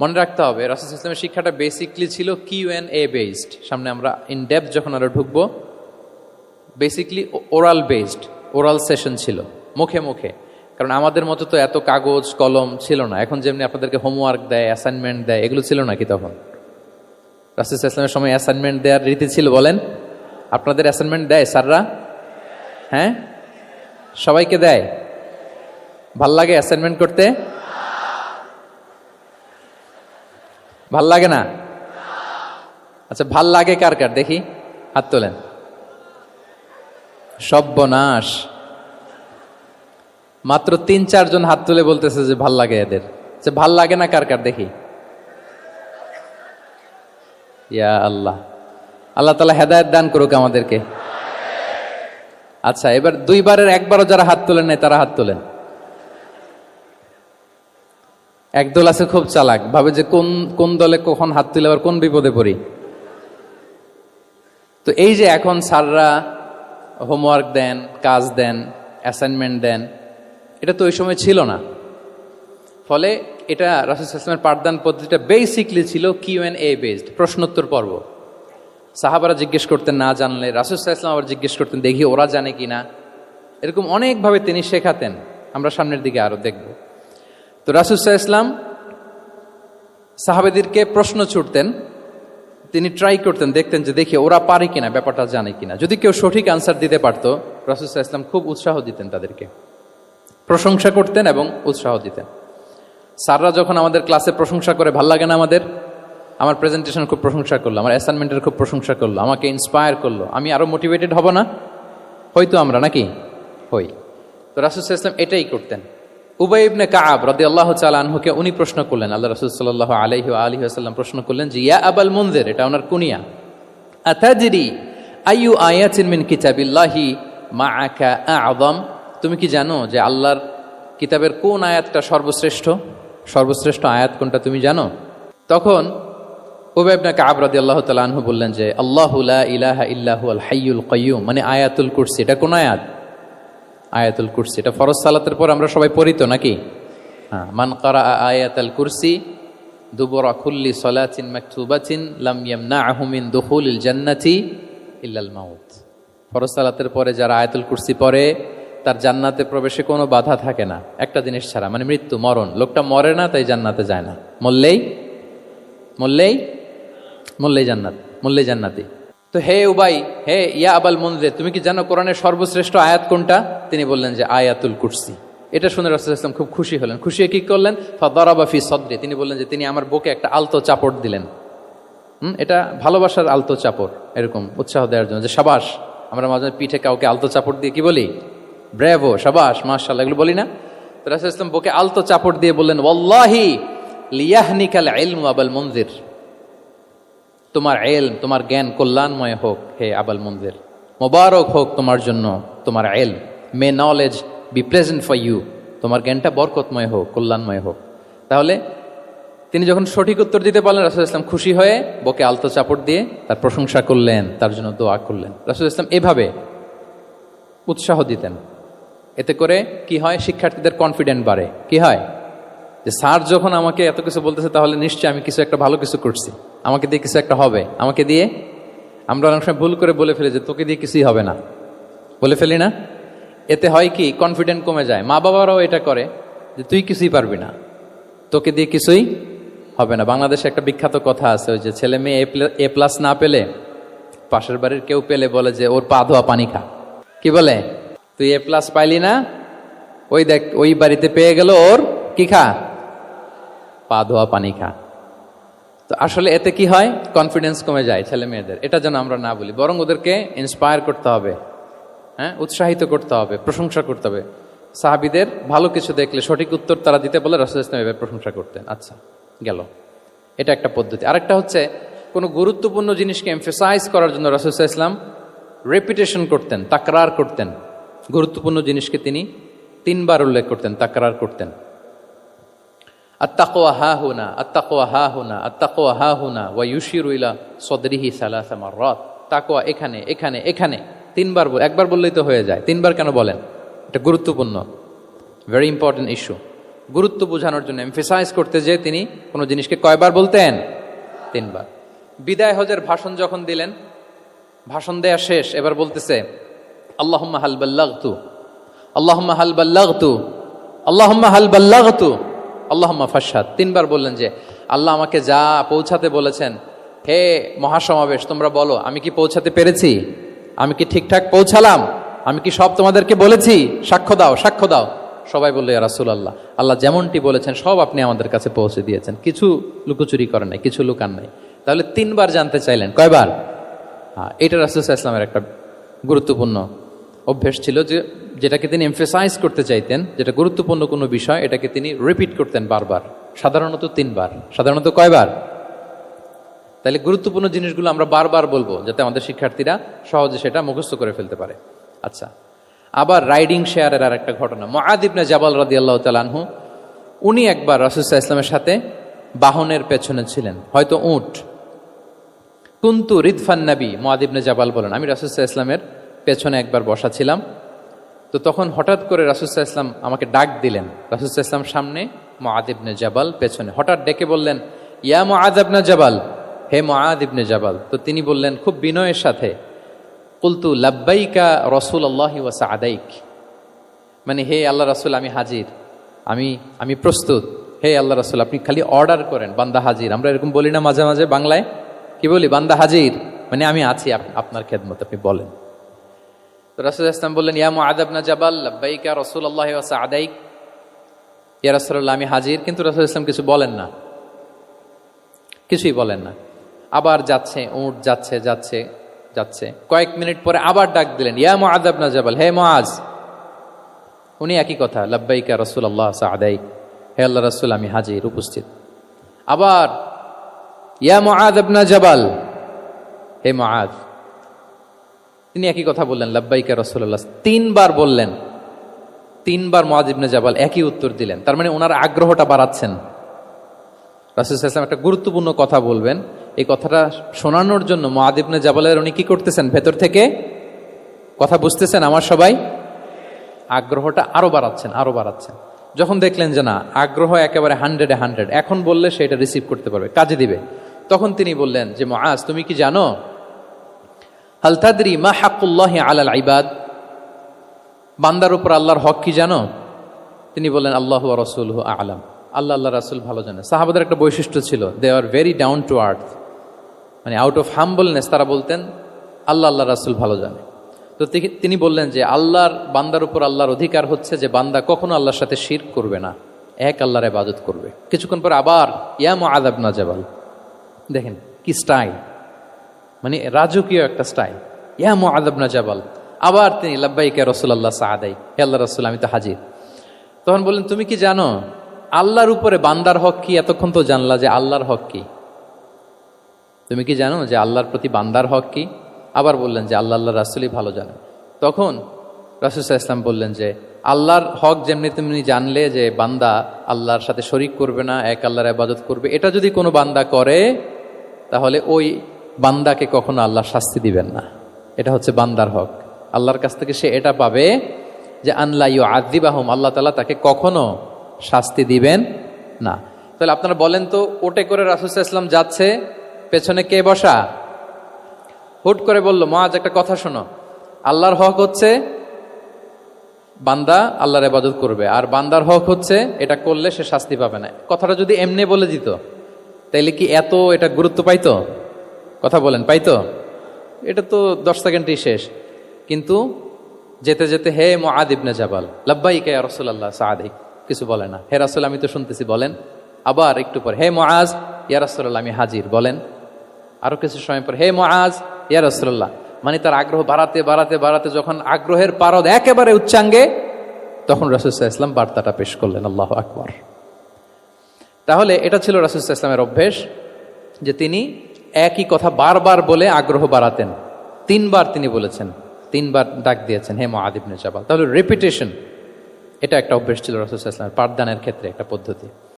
মনে রাখতে হবে রাসূল সাল্লাল্লাহু আলাইহি ওয়াসাল্লামের শিক্ষাটা বেসিকলি ছিল Q&A বেসড। সামনে আমরা ইন ডেপথ যখন আরো ঢুকবো, basically oral based, oral session ছিল, মুখে মুখে। কারণ আমাদের মতো তো এত কাগজ কলম ছিল না। এখন যেমনি আপনাদেরকে হোমওয়ার্ক দেয়, অ্যাসাইনমেন্ট দেয়, এগুলো ছিল নাকি তখন? রাসূল সাল্লাল্লাহু আলাইহি ওয়াসাল্লামের সময় অ্যাসাইনমেন্ট দেওয়ার রীতি ছিল? বলেন, আপনাদের অ্যাসাইনমেন্ট দেয় স্যাররা? হ্যাঁ, সবাইকে দেয়? ভাল লাগে অ্যাসাইনমেন্ট করতে? ভাল লাগে না? আচ্ছা, ভাল লাগে কার কার দেখি হাত তোলেন। সর্বনাশ, মাত্র ৩-৪ জন হাত তুলে বলতেছে যে ভাল লাগে এদের। যে ভাল লাগে না কার কার দেখি। ইয়া আল্লাহ, আল্লাহ তাআলা হেদায়েত দান করুক আমাদেরকে। আচ্ছা, এবার 2 বারের 1 বারও যারা হাত তোলেন নাই তারা হাত তোলেন। একদল আছে খুব চালাক, ভাবে যে কোন দলে কখন হাত তুলে আবার কোন বিপদে পড়ি। তো এই যে এখন স্যাররা হোমওয়ার্ক দেন, কাজ দেন, অ্যাসাইনমেন্ট দেন, এটা তো ওই সময় ছিল না। ফলে এটা রাসূল সাল্লাল্লাহু আলাইহি ওয়াসাল্লামের পাঠদান পদ্ধতিটা বেসিকলি ছিল Q&A বেসড, প্রশ্নোত্তর পর্ব। সাহাবারা জিজ্ঞেস করতেন, না জানলে রাসূল সাল্লাল্লাহু আলাইহি ওয়াসাল্লাম আবার জিজ্ঞেস করতেন, দেখি ওরা জানে কিনা। এরকম অনেকভাবে তিনি শেখাতেন, আমরা সামনের দিকে আরো দেখব। তো রাসূল সাল্লাল্লাহু আলাইহি ওয়াসাল্লাম সাহাবাদেরকে প্রশ্ন ছুড়তেন, তিনি ট্রাই করতেন, দেখতেন যে দেখি ওরা পারে কিনা, ব্যাপারটা জানে কিনা। যদি কেউ সঠিক আনসার দিতে পারতো, রাসূল সাল্লাল্লাহু আলাইহি ওয়াসাল্লাম খুব উৎসাহ দিতেন, তাদেরকে প্রশংসা করতেন এবং উৎসাহ দিতেন। স্যাররা যখন আমাদের ক্লাসে প্রশংসা করে, ভাল লাগে না আমাদের? আমার প্রেজেন্টেশন খুব প্রশংসা করলো, আমার অ্যাসাইনমেন্টের খুব প্রশংসা করলো, আমাকে ইন্সপায়ার করলো, আমি আরো মোটিভেটেড হব না? হয়তো আমরা নাকি হই। তো রাসূল সাল্লাল্লাহু আলাইহি ওয়াসাল্লাম এটাই করতেন। উবাই ইবনে কাআব রাদিয়াল্লাহু তাআলা আনহুকে উনি প্রশ্ন করলেন, আল্লাহ রাসূল সাল্লাল্লাহু আলাইহি ওয়া আলিহি ওয়াসাল্লাম প্রশ্ন করলেন যে, ইয়া আবাল মুনযির, এটা ওনার কুনিয়া, আতাদরি আইয়ু আয়াতিন মিন কিতাবিল্লাহি মাআকা আ'যাম, তুমি কি জানো যে আল্লাহর কিতাবের কোন আয়াতটা সর্বশ্রেষ্ঠ? সর্বশ্রেষ্ঠ আয়াত কোনটা তুমি জানো? তখন উবাই ইবনে কাআব রাদিয়াল্লাহু তাআলা আনহু বললেন যে, আল্লাহু লা ইলাহা ইল্লা হুয়াল হাইয়ুল কাইয়্যুম, মানে আয়াতুল কুরসি। এটা কোন আয়াত? আয়াতুল কুরসি। এটা ফরজ সালাতের পর আমরা সবাই পড়ি তো নাকি? হ্যাঁ, মান ক্বারাআ আয়াতাল কুরসি দুবুরা কুল্লি সালাতিন মাকতুবাতিন লাম ইয়ামনাহু মিন দুখুলিল জান্নাতি ইল্লাল মাউত। ফরজ সালাতের পরে যারা আয়াতুল কুরসি পড়ে, তার জান্নাতে প্রবেশে কোনো বাধা থাকে না, একটা জিনিস ছাড়া, মানে মৃত্যু, মরণ। লোকটা মরে না, তাই জান্নাতে যায় না। মরলেই জান্নাতি। তো হে উবাই, হে ইয়া আবাল মুনযির, তুমি কি জানো কোরআনের সর্বশ্রেষ্ঠ আয়াত কোনটা? তিনি বললেন যে আয়াতুল কুরসি। এটা শুনে রাসূল সাল্লাল্লাহু আলাইহি ওয়াসাল্লাম খুব খুশি হলেন। খুশি হয়ে কি করলেন? ফাদারাবা ফি সদরি, তিনি বললেন যে তিনি আমার বুকে একটা আলতো চাপড় দিলেন। এটা ভালোবাসার আলতো চাপড়, এরকম উৎসাহ দেওয়ার জন্য, যে শাবাশ। আমরা মাঝে পিঠে কাউকে আলতো চাপড় দিয়ে কি বলি? ব্রেভো, শাবাশ, মাশাআল্লাহ, এগুলো বলি না? তো রাসূল সাল্লাল্লাহু আলাইহি ওয়াসাল্লাম বুকে আলতো চাপড় দিয়ে বললেন, ওয়াল্লাহি লিয়াহনিকাল ইলমু আবাল মুনযির, তোমার ইলম, তোমার জ্ঞান কল্যাণময় হোক হে আবাল মুনযির, মোবারক হোক তোমার জন্য তোমার ইলম। May knowledge be present for you, তোমার জ্ঞানটা বরকতময় হোক, কল্যাণময় হোক। তাহলে তিনি যখন সঠিক উত্তর দিতে পারলেন, রাসূল ইসলাম খুশি হয়ে বুকে আলতো চাপড় দিয়ে তার প্রশংসা করলেন, তার জন্য দোয়া করলেন। রাসূল ইসলাম এভাবে উৎসাহ দিতেন। এতে করে কি হয়? শিক্ষার্থীদের কনফিডেন্ট বাড়ে। কি হয়? যে স্যার যখন আমাকে এত কিছু বলতেছে, তাহলে নিশ্চয়ই আমি কিছু একটা ভালো কিছু করছি, আমাকে দিয়ে কিছু একটা হবে। আমাকে দিয়ে, আমরা অনেক সময় ভুল করে বলে ফেলি যে তোকে দিয়ে কিছুই হবে না, বলে ফেলি না? এতে হয় কি? কনফিডেন্ট কমে যায়। মা বাবারাও এটা করে যে তুই কিছুই পারবি না, তোকে দিয়ে কিছুই হবে না। বাংলাদেশে একটা বিখ্যাত কথা আছে, ওই যে ছেলে মেয়ে A+ না পেলে, পাশের বাড়ির কেউ পেলে বলে যে ওর পা ধোয়া পানি খা। কি বলে? তুই A+ পাইলি না, ওই দেখ ওই বাড়িতে পেয়ে গেল, ওর কি খা? পা ধোয়া পানি খা। তো আসলে এতে কি হয়? কনফিডেন্স কমে যায় ছেলে মেয়েদের। এটা যেন আমরা না বলি, বরং ওদেরকে ইন্সপায়ার করতে হবে, হ্যাঁ, উৎসাহিত করতে হবে, প্রশংসা করতে হবে। সাহাবীদের ভালো কিছু দেখলে সঠিক উত্তর তারা দিতে বলে রাসূল ইসলাম এভাবে প্রশংসা করতেন। আচ্ছা, গেল, এটা একটা পদ্ধতি। আরেকটা হচ্ছে, কোনো গুরুত্বপূর্ণ জিনিসকে এমফেসাইজ করার জন্য রাসূল ইসলাম রেপিটেশন করতেন, তাকরার করতেন। গুরুত্বপূর্ণ জিনিসকে তিনি 3 বার উল্লেখ করতেন, তাকরার করতেন। আত্তাকওয়া হাহুনা, আত্তাকওয়া হাহুনা, আত্তাকওয়া হাহুনা, ওয়া ইউশিরু ইলা সদরিহি সালাসা মাররাত। তাকওয়া এখানে, এখানে, এখানে 3 বার। একবার বললেই তো হয়ে যায়, 3 বার কেন বলেন? এটা গুরুত্বপূর্ণ, ভেরি ইম্পর্টেন্ট ইস্যু। গুরুত্ব বোঝানোর জন্য এমফেসাইজ করতে যে তিনি কোনো জিনিসকে কয়বার বলতেন? 3 বার। বিদায় হজের ভাষণ যখন দিলেন, ভাষণ দেয়া শেষ, এবার বলতেছে আল্লাহুম্মা হাল বাল্লাগতু, আল্লাহুম্মা হাল বাল্লাগতু, আল্লাহুম্মা হাল বাল্লাগতু, আল্লাহুম্মা ফাশহাদ। 3 বার বললেন যে আল্লাহ আমাকে যা পৌঁছাতে বলেছেন, হে মহাসমাবেশ তোমরা বলো আমি কি পৌঁছাতে পেরেছি? আমি কি ঠিকঠাক পৌঁছালাম? আমি কি সব তোমাদেরকে বলেছি? সাক্ষ্য দাও, সাক্ষ্য দাও। সবাই বললো ইয়া রাসূলুল্লাহ, আল্লাহ যেমনটি বলেছেন সব আপনি আমাদের কাছে পৌঁছে দিয়েছেন, কিছু লুকোচুরি করেন নাই, কিছু লুকান নাই। তাহলে 3 বার জানতে চাইলেন, কয়বার? এটা রাসূল সাল্লাল্লাহু আলাইহি ওয়াসাল্লামের একটা গুরুত্বপূর্ণ অভ্যেস ছিল, যেটাকে তিনি এমফেসাইজ করতে চাইতেন, যেটা গুরুত্বপূর্ণ কোনো বিষয় এটাকে তিনি রিপিট করতেন বারবার, সাধারণত 3 বার। সাধারণত কয়বার? তাহলে গুরুত্বপূর্ণ জিনিসগুলো আমরা বারবার বলবো যাতে আমাদের শিক্ষার্থীরা সহজে সেটা মুখস্থ করে ফেলতে পারে। আচ্ছা, আবার রাইডিং শেয়ারের আর একটা ঘটনা। মুআদ ইবনে জাবাল রাদিয়াল্লাহু তাআলা আনহু, উনি একবার রাসূল সাল্লাল্লাহু আলাইহি ওয়াসাল্লামের সাথে বাহনের পেছনে ছিলেন, হয়তো উট। কুনতু রিদফান নবী, মুআদ ইবনে জাবাল বলেন আমি রাসূল সাল্লাল্লাহু আলাইহি ওয়াসাল্লামের পেছনে একবার বসা ছিলাম, তো তখন হঠাৎ করে রাসূল সাল্লাল্লাহু আলাইহি ওয়াসাল্লাম আমাকে ডাক দিলেন। রাসূল সাল্লাল্লাহু আলাইহি ওয়াসাল্লাম সামনে, মুআদ ইবনে জাবাল পেছনে। হঠাৎ ডেকে বললেন ইয়া মুআদ ইবনে জাবাল, হে মুআদ ইবনে জাবাল। তো তিনি বললেন খুব বিনয়ের সাথে, কুলতু লাব্বাইকা রাসূলুল্লাহি ওয়া সাআদাইক, মানে হে আল্লাহ রাসূল আমি হাজির, আমি প্রস্তুত। হে আল্লাহ রাসূল আপনি খালি অর্ডার করেন, বান্দা হাজির। আমরা এরকম বলি না মাঝে মাঝে বাংলায়, কি বলি? বান্দা হাজির, মানে আমি আছি আপনার খেদমতে, আপনি বলেন। তো রাসূল সাল্লাল্লাহু আলাইহি ওয়াসাল্লাম বললেন ইয়া মুআদ ইবনে জাবাল লাব্বাইকা রাসূলুল্লাহি ওয়া সাআদাইক, ইয়া রাসূলুল্লাহ আমি হাজির। কিন্তু রাসূল সাল্লাল্লাহু আলাইহি ওয়াসাল্লাম কিছু বলেন না, কিছুই বলেন না। আবার যাচ্ছে, উট যাচ্ছে যাচ্ছে যাচ্ছে, কয়েক মিনিট পরে আবার ডাক দিলেন ইয়া মুআদ ইবনে জাবাল, হে মুআজ। উনি একই কথা, লাব্বাইকা রাসূলুল্লাহ সাআদাইক, হে আল্লাহ রাসূল আমি হাজির, উপস্থিত। আবার ইয়া মুআদ ইবনে জাবাল, হে মুআজ। তিনি একই কথা বললেন, লাব্বাইকা রাসূলুল্লাহ। 3 বার বললেন, 3 বার মুআদ ইবনে জাবাল একই উত্তর দিলেন। তার মানে ওনার আগ্রহটা বাড়াচ্ছেন। রাসূল সাল্লাল্লাহু আলাইহি ওয়াসাল্লাম একটা গুরুত্বপূর্ণ কথা বলবেন, এই কথাটা শোনানোর জন্য মুআদ ইবনে জাবালের উনি কি করতেছেন? ভেতর থেকে কথা বুঝতেছেন আমার সবাই, আগ্রহটা আরো বাড়াচ্ছেন, আরো বাড়াচ্ছেন। যখন দেখলেন যে না, আগ্রহ একেবারে 100-এ 100, এখন বললে সেটা রিসিভ করতে পারবে, কাজে দিবে, তখন তিনি বললেন যে মুআজ তুমি কি জানো, হাল তাদরি মা হাক্কুল্লাহি আলাল ইবাদ, বান্দার উপর আল্লাহর হক কি জানো? তিনি বললেন আল্লাহু ওয়া রাসূলুহু আ'লাম, আল্লাহ আল্লাহ রাসূল ভালো জানেন। সাহাবাদের একটা বৈশিষ্ট্য ছিল, they are very down to earth, মানে আউট অফ হাম্বলনেস তারা বলতেন আল্লাহ আল্লাহ রাসূল ভালো জানে। তো তিনি বললেন যে আল্লাহর বান্দার উপর আল্লাহর অধিকার হচ্ছে যে বান্দা কখনো আল্লাহর সাথে শিরক করবে না, এক আল্লাহর ইবাদত করবে। কিছুক্ষণ পর আবার ইয়া মুআদ ইবনে জাবাল, দেখেন কি স্টাইল, মানে রাজকীয় একটা স্টাইল, ইয়া মুআদ ইবনে জাবাল। আবার তিনি লাব্বাইকা রাসূলুল্লাহ সাআদাইক, হে আল্লাহ রাসূল আমি তো হাজির। তখন বললেন তুমি কি জানো আল্লাহর উপরে বান্দার হক কি? এতক্ষণ তো জানলা যে আল্লাহর হক কি, তুমি কি জানো যে আল্লাহর প্রতি বান্দার হক কি? আবার বললেন যে আল্লাহ আল্লাহ রাসূলই ভালো জানেন। তখন রাসূল সাল্লাল্লাহু আলাইহি ওয়াসাল্লাম বললেন যে আল্লাহর হক যেমনি তুমি জানলে যে বান্দা আল্লাহর সাথে শরীক করবে না, এক আল্লাহর ইবাদত করবে, এটা যদি কোনো বান্দা করে তাহলে ওই বান্দাকে কখনো আল্লাহ শাস্তি দিবেন না। এটা হচ্ছে বান্দার হক, আল্লাহর কাছ থেকে সে এটা পাবে যে আনলা ইউআযিবাহুম, আল্লাহ তাআলা তাকে কখনো শাস্তি দিবেন না। তাহলে আপনারা বলেন তো, ওটে করে রাসূল সাল্লাল্লাহু আলাইহি ওয়াসাল্লাম যাচ্ছে, পেছনে কে বসা? হুট করে বলল মুআজ একটা কথা শোনো, আল্লাহর হক হচ্ছে বান্দা আল্লাহর ইবাদত করবে, আর বান্দার হক হচ্ছে এটা করলে সে শাস্তি পাবে না। কথাটা যদি এমনি বলে দিত তাইলে কি এত এটা গুরুত্ব পাইতো? কথা বলেন, পাইতো? এটা তো 10 সেকেন্ডই শেষ। কিন্তু যেতে যেতে হে মুআদ ইবনে জাবাল, লাব্বাইকা ইয়া রাসূলুল্লাহ সাআদাইক, কিছু বলে না। হে রাসূল আমি তো শুনতেছি, বলেন। আবার একটু পর হে মুআজ ইয়া রাসূলুল্লাহ আমি হাজির, বলেন। আরো কিছু সময় পর হে মুআজ ইয়া রাসূলুল্লাহ, মানে তার আগ্রহ বাড়াতে বাড়াতে বাড়াতে যখন আগ্রহের পারদ একেবারে উচ্চাঙ্গে, তখন রাসূল সাল্লাল্লাহু আলাইহি ওয়াসাল্লাম বার্তাটা পেশ করলেন। আল্লাহু আকবার। তাহলে এটা ছিল রাসূল সাল্লাল্লাহু আলাইহি ওয়াসাল্লামের অভ্যেস যে তিনি একই কথা বারবার বলে আগ্রহ বাড়াতেন। 3 বার তিনি বলেছেন, 3 বার ডাক দিয়েছেন হে মুআদ ইবনে জাবাল। তাহলে রিপিটেশন এটা একটা অভ্যেস ছিল রাসূল সাল্লাল্লাহু আলাইহি ওয়াসাল্লামের, পাঠদানের ক্ষেত্রে একটা পদ্ধতি।